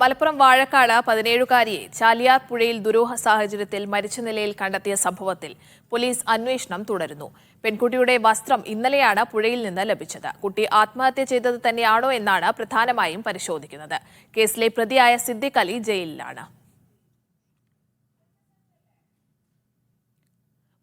മലപ്പുറം വാഴക്കാട് 17-കാരിയെ ചാലിയാർ പുഴയിൽ ദുരൂഹ സാഹചര്യത്തിൽ മരിച്ച നിലയിൽ കണ്ടെത്തിയ സംഭവത്തിൽ പോലീസ് അന്വേഷണം തുടരുന്നു. പെൺകുട്ടിയുടെ വസ്ത്രം ഇന്നലെയാണ് പുഴയിൽ നിന്ന് ലഭിച്ചത്. കുട്ടി ആത്മഹത്യ ചെയ്തത് തന്നെയാണോ എന്നാണ് പ്രധാനമായും പരിശോധിക്കുന്നത്. കേസിലെ പ്രതിയായ സിദ്ദിഖ് അലി ജയിലിലാണ്.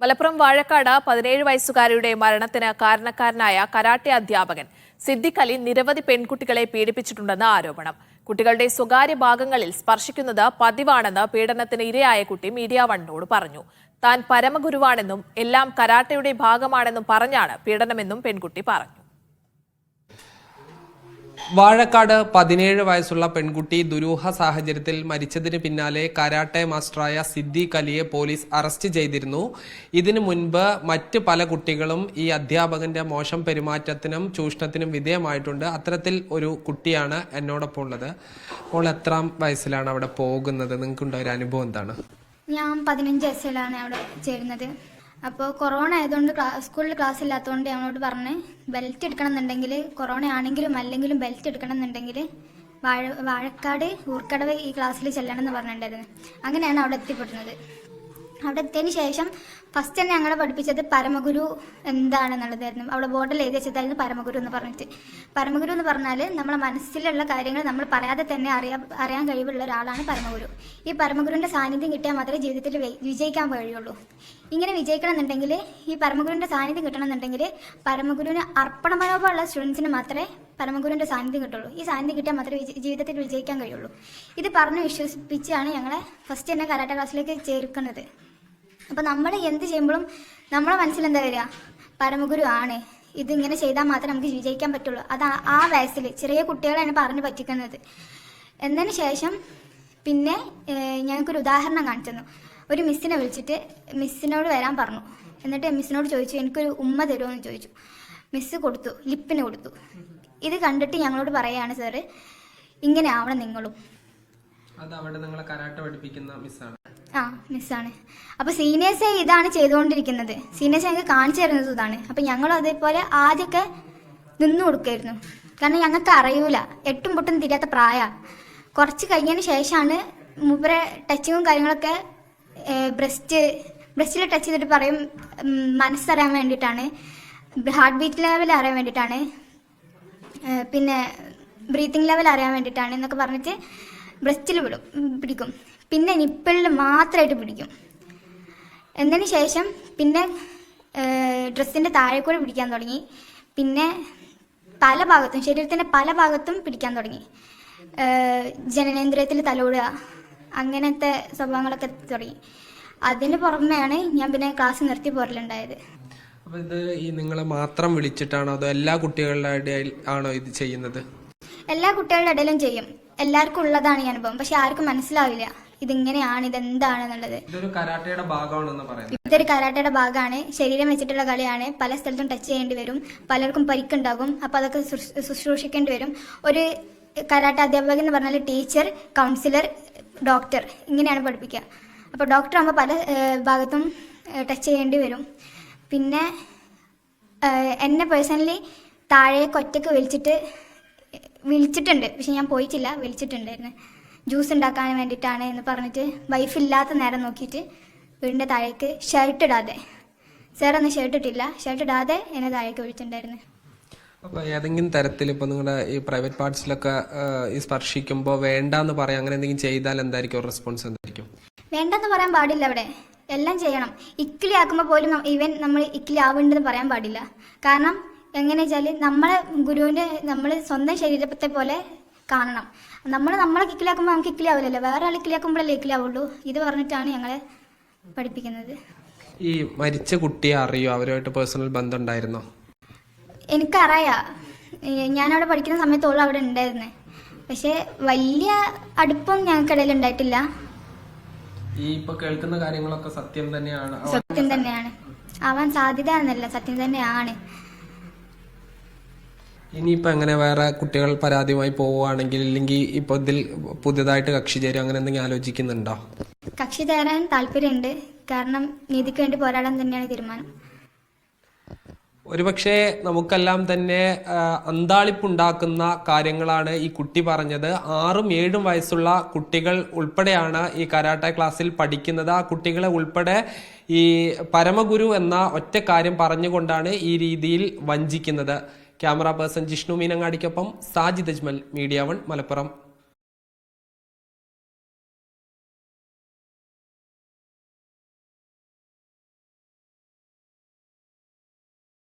മലപ്പുറം വാഴക്കാട് 17 വയസ്സുകാരിയുടെ മരണത്തിന് കാരണക്കാരനായ കരാട്ടെ അധ്യാപകൻ സിദ്ദിഖ് അലി നിരവധി പെൺകുട്ടികളെ പീഡിപ്പിച്ചിട്ടുണ്ടെന്ന് ആരോപണം. കുട്ടികളുടെ സ്വകാര്യ ഭാഗങ്ങളിൽ സ്പർശിക്കുന്നത് പതിവാണെന്ന് പീഡനത്തിന് ഇരയായ കുട്ടി മീഡിയ വണ്ണിനോട് പറഞ്ഞു. താൻ പരമഗുരുവാണെന്നും എല്ലാം കരാട്ടയുടെ ഭാഗമാണെന്നും പറഞ്ഞാണ് പീഡനമെന്നും പെൺകുട്ടി പറഞ്ഞു. വാഴക്കാട് 17 വയസ്സുള്ള പെൺകുട്ടി ദുരൂഹ സാഹചര്യത്തിൽ മരിച്ചതിന് പിന്നാലെ കരാട്ടെ മാസ്റ്ററായ സിദ്ദിഖ് അലിയെ പോലീസ് അറസ്റ്റ് ചെയ്തിരുന്നു. ഇതിനു മുൻപ് മറ്റ് പല കുട്ടികളും ഈ അധ്യാപകന്റെ മോശം പെരുമാറ്റത്തിനും ചൂഷണത്തിനും വിധേയമായിട്ടുണ്ട്. അത്തരത്തിൽ ഒരു കുട്ടിയാണ് എന്നോടൊപ്പം ഉള്ളത്. അപ്പോൾ എത്രാം വയസ്സിലാണ് അവിടെ പോകുന്നത്? നിങ്ങൾക്കുണ്ടായ ഒരു അനുഭവം എന്താണ്? ഞാൻ 15 വയസ്സിലാണ് അവിടെ ചേരുന്നത്. അപ്പോൾ കൊറോണ ആയതുകൊണ്ട് സ്കൂളിൽ ക്ലാസ് ഇല്ലാത്തതുകൊണ്ട് ഞങ്ങളോട് പറഞ്ഞ് ബെൽറ്റ് എടുക്കണം എന്നുണ്ടെങ്കിൽ കൊറോണ ആണെങ്കിലും അല്ലെങ്കിലും ബെൽറ്റ് എടുക്കണം എന്നുണ്ടെങ്കിൽ വാഴക്കാട് ഊർക്കടവ് ഈ ക്ലാസ്സിൽ ചെല്ലണം എന്ന് പറഞ്ഞിട്ടുണ്ടായിരുന്നു. അങ്ങനെയാണ് അവിടെ എത്തിപ്പെടുന്നത്. അവിടെ എത്തിയതിന് ശേഷം ഫസ്റ്റ് തന്നെ ഞങ്ങളെ പഠിപ്പിച്ചത് പരമഗുരു എന്താണെന്നുള്ളതായിരുന്നു. അവിടെ ബോർഡിൽ എഴുതി വെച്ചതായിരുന്നു പരമഗുരു എന്ന് പറഞ്ഞിട്ട്. പരമഗുരു എന്ന് പറഞ്ഞാൽ നമ്മളെ മനസ്സിലുള്ള കാര്യങ്ങൾ നമ്മൾ പറയാതെ തന്നെ അറിയാൻ കഴിവുള്ള ഒരാളാണ് പരമഗുരു. ഈ പരമഗുരുവിൻ്റെ സാന്നിധ്യം കിട്ടിയാൽ മാത്രമേ ജീവിതത്തിൽ വിജയിക്കാൻ കഴിയുള്ളൂ. ഇങ്ങനെ വിജയിക്കണം എന്നുണ്ടെങ്കിൽ ഈ പരമഗുരുവിൻ്റെ സാന്നിധ്യം കിട്ടണമെന്നുണ്ടെങ്കിൽ പരമഗുരുവിന് അർപ്പണ മനോഭാവമുള്ള സ്റ്റുഡൻസിന് മാത്രമേ പരമഗുരുവിൻ്റെ സാന്നിധ്യം കിട്ടുള്ളൂ. ഈ സാന്നിധ്യം കിട്ടിയാൽ മാത്രമേ ജീവിതത്തിൽ വിജയിക്കാൻ കഴിയുള്ളൂ. ഇത് പറഞ്ഞ് വിശ്വസിപ്പിച്ചാണ് ഞങ്ങളെ ഫസ്റ്റ് തന്നെ കരാട്ടെ ക്ലാസ്സിലേക്ക് ചേർക്കുന്നത്. അപ്പോൾ നമ്മൾ എന്ത് ചെയ്യുമ്പോഴും നമ്മളെ മനസ്സിലെന്താ വരിക? പരമഗുരു ആണ്, ഇതിങ്ങനെ ചെയ്താൽ മാത്രമേ നമുക്ക് വിജയിക്കാൻ പറ്റുള്ളൂ. അത് ആ വയസ്സിൽ ചെറിയ കുട്ടികളെയാണ് പറഞ്ഞ് പറ്റിക്കുന്നത്. എന്നതിന് ശേഷം പിന്നെ ഞങ്ങൾക്കൊരു ഉദാഹരണം കാണിച്ചു തന്നു. ഒരു മിസ്സിനെ വിളിച്ചിട്ട് മിസ്സിനോട് വരാൻ പറഞ്ഞു. എന്നിട്ട് മിസ്സിനോട് ചോദിച്ചു, എനിക്കൊരു ഉമ്മ തരുമോ എന്ന് ചോദിച്ചു. മിസ്സ് കൊടുത്തു, ലിപ്പിന് കൊടുത്തു. ഇത് കണ്ടിട്ട് ഞങ്ങളോട് പറയുകയാണ്, സാറ് ഇങ്ങനെ ആവണം നിങ്ങളും. ആ മിസ്സാണ്. അപ്പോൾ സീനിയേഴ്സ് ഇതാണ് ചെയ്തുകൊണ്ടിരിക്കുന്നത്. സീനിയേഴ്സ് ഞങ്ങൾക്ക് കാണിച്ചു തരുന്നത് ഇതാണ്. അപ്പം ഞങ്ങളും അതേപോലെ ആദ്യമൊക്കെ നിന്നു കൊടുക്കായിരുന്നു. കാരണം ഞങ്ങൾക്ക് അറിയൂല, എട്ടും പൊട്ടും തിരിയാത്ത പ്രായമാണ്. കുറച്ച് കഴിഞ്ഞതിന് ശേഷമാണ് മൂപ്പരെ ടച്ചിങ്ങും കാര്യങ്ങളൊക്കെ ബ്രസ്റ്റിൽ ടച്ച് ചെയ്തിട്ട് പറയും മനസ്സറിയാൻ വേണ്ടിയിട്ടാണ്, ഹാർട്ട് ബീറ്റ് ലെവൽ അറിയാൻ വേണ്ടിയിട്ടാണ്, പിന്നെ ബ്രീത്തിങ് ലെവൽ അറിയാൻ വേണ്ടിയിട്ടാണ് എന്നൊക്കെ പറഞ്ഞിട്ട് ബ്രസ്റ്റിൽ പിടിക്കും. പിന്നെ നിപ്പിളിൽ മാത്രമായിട്ട് പിടിക്കും. എന്നതിന് ശേഷം പിന്നെ ഡ്രസ്സിൻ്റെ താഴെ കൂടെ പിടിക്കാൻ തുടങ്ങി. പിന്നെ പല ഭാഗത്തും, ശരീരത്തിൻ്റെ പല ഭാഗത്തും പിടിക്കാൻ തുടങ്ങി. ജനനേന്ദ്രിയത്തിൽ തലോടുക, അങ്ങനത്തെ സ്വഭാവങ്ങളൊക്കെ തുടങ്ങി. അതിന് പുറമെയാണ് ഞാൻ പിന്നെ ക്ലാസ് നിർത്തി പോരലുണ്ടായത്. അപ്പോൾ ഇത് ഈ നിങ്ങളെ മാത്രം വിളിച്ചിട്ടാണോ അതോ എല്ലാ കുട്ടികളുടെ ഇടയിൽ ആണോ ഇത് ചെയ്യുന്നത്? എല്ലാ കുട്ടികളുടെ ഇടയിലും ചെയ്യും. എല്ലാവർക്കും ഉള്ളതാണ് ഈ അനുഭവം. പക്ഷെ ആർക്കും മനസ്സിലാവില്ല ഇതിങ്ങനെയാണ്, ഇതെന്താണെന്നുള്ളത്. ഇതൊരു കരാട്ടയുടെ ഭാഗമാണെന്ന് പറയുന്നത്. ഇതൊരു കരാട്ടയുടെ ഭാഗമാണ്. ശരീരം വെച്ചിട്ടുള്ള കളിയാണ്. പല സ്ഥലത്തും ടച്ച് ചെയ്യേണ്ടി വരും. പലർക്കും പരിക്കുണ്ടാകും. അപ്പോൾ അതൊക്കെ ശുശ്രൂഷിക്കേണ്ടി വരും. ഒരു കരാട്ട അധ്യാപകൻ എന്ന് പറഞ്ഞാൽ ടീച്ചർ, കൗൺസിലർ, ഡോക്ടർ, ഇങ്ങനെയാണ് പഠിപ്പിക്കുക. അപ്പോൾ ഡോക്ടർ ആകുമ്പോൾ പല ഭാഗത്തും ടച്ച് ചെയ്യേണ്ടി വരും. പിന്നെ എന്നെ പേഴ്സണലി താഴേക്ക് ഒറ്റയ്ക്ക് വിളിച്ചിട്ടുണ്ട്. പക്ഷെ ഞാൻ പോയിട്ടില്ല. വിളിച്ചിട്ടുണ്ടായിരുന്നു. ജ്യൂസ് ഉണ്ടാക്കാൻ വേണ്ടിയിട്ടാണ് എന്ന് പറഞ്ഞിട്ട് വൈഫില്ലാത്ത നേരം നോക്കിയിട്ട് വീടിൻ്റെ താഴേക്ക് ഷർട്ട് ഇടാതെ, സാറൊന്നും ഷർട്ട് ഇട്ടില്ല, ഷർട്ട് ഇടാതെ എന്നെ താഴേക്ക് വിളിച്ചിട്ടുണ്ടായിരുന്നു. അപ്പോൾ ഏതെങ്കിലും തരത്തിൽ ഇപ്പോൾ നിങ്ങളുടെ ഈ പ്രൈവറ്റ് പാർട്സിലൊക്കെ ഈ സ്പർശിക്കുമ്പോൾ വേണ്ടാന്ന് പറയാം, അങ്ങനെ എന്തെങ്കിലും ചെയ്താൽ എന്തായിരിക്കും റെസ്പോൺസ്? എന്തായിരിക്കും? വേണ്ടെന്ന് പറയാൻ പാടില്ല. അവിടെ എല്ലാം ചെയ്യണം. ഇക്കിളി ആക്കുമ്പോൾ പോലും ഈവൻ നമ്മൾ ഇക്കിളി ആവേണ്ടെന്ന് പറയാൻ പാടില്ല. കാരണം എങ്ങനെ വെച്ചാൽ നമ്മളെ ഗുരുവിൻ്റെ നമ്മൾ സ്വന്തം ശരീരത്തെ പോലെ കാണണം. നമ്മളെ ഇക്കിളിയാക്കുമ്പോൾ നമുക്ക് ഇക്കിളി ആവില്ലല്ലോ, വേറെ ആൾ ഇക്കിളിയാക്കുമ്പോഴല്ലേ ഇക്കിളി ആവുള്ളൂ. ഇത് പറഞ്ഞിട്ടാണ് ഞങ്ങളെ പഠിപ്പിക്കുന്നത്. ഈ മരിച്ച കുട്ടിയെ അറിയോ? അവരുമായിട്ട് പേഴ്സണൽ ബന്ധം ഉണ്ടായിരുന്നോ? എനിക്കറിയാം. ഞാനവിടെ പഠിക്കുന്ന സമയത്തോളം അവിടെ ഉണ്ടായിരുന്നേ. പക്ഷെ വലിയ അടുപ്പം ഞങ്ങൾക്കിടയിൽ ഉണ്ടായിട്ടില്ല. ഈ ഇപ്പൊ കേൾക്കുന്ന കാര്യങ്ങളൊക്കെ സത്യം തന്നെയാണ്? സത്യം തന്നെയാണ്. ആവാൻ സാധ്യത എന്നല്ല, സത്യം തന്നെയാണ്. ഇനിയിപ്പോൾ എങ്ങനെ വേറെ കുട്ടികൾ പരാതിയുമായി പോവുകയാണെങ്കിൽ, ഇല്ലെങ്കിൽ ഇപ്പോൾ ഇതിൽ പുതിയതായിട്ട് കക്ഷി ചേരും, അങ്ങനെ എന്തെങ്കിലും ആലോചിക്കുന്നുണ്ടോ? കക്ഷി ചേരാൻ താല്പര്യമുണ്ട്. കാരണം നീതിക്ക് വേണ്ടി പോരാടാൻ തന്നെയാണ് തീരുമാനം. ഒരുപക്ഷെ നമുക്കെല്ലാം തന്നെ അന്താളിപ്പുണ്ടാക്കുന്ന കാര്യങ്ങളാണ് ഈ കുട്ടി പറഞ്ഞത്. 6ഉം 7ഉം വയസ്സുള്ള കുട്ടികൾ ഉൾപ്പെടെയാണ് ഈ കരാട്ടെ ക്ലാസ്സിൽ പഠിക്കുന്നത്. ആ കുട്ടികളെ ഉൾപ്പെടെ ഈ പരമഗുരു എന്ന ഒറ്റ കാര്യം പറഞ്ഞുകൊണ്ടാണ് ഈ രീതിയിൽ വഞ്ചിക്കുന്നത്. ക്യാമറ പേഴ്സൺ ജിഷ്ണു മീനങ്ങാടിക്കൊപ്പം സാജിദ് അജ്മൽ, മീഡിയ 1 മലപ്പുറം.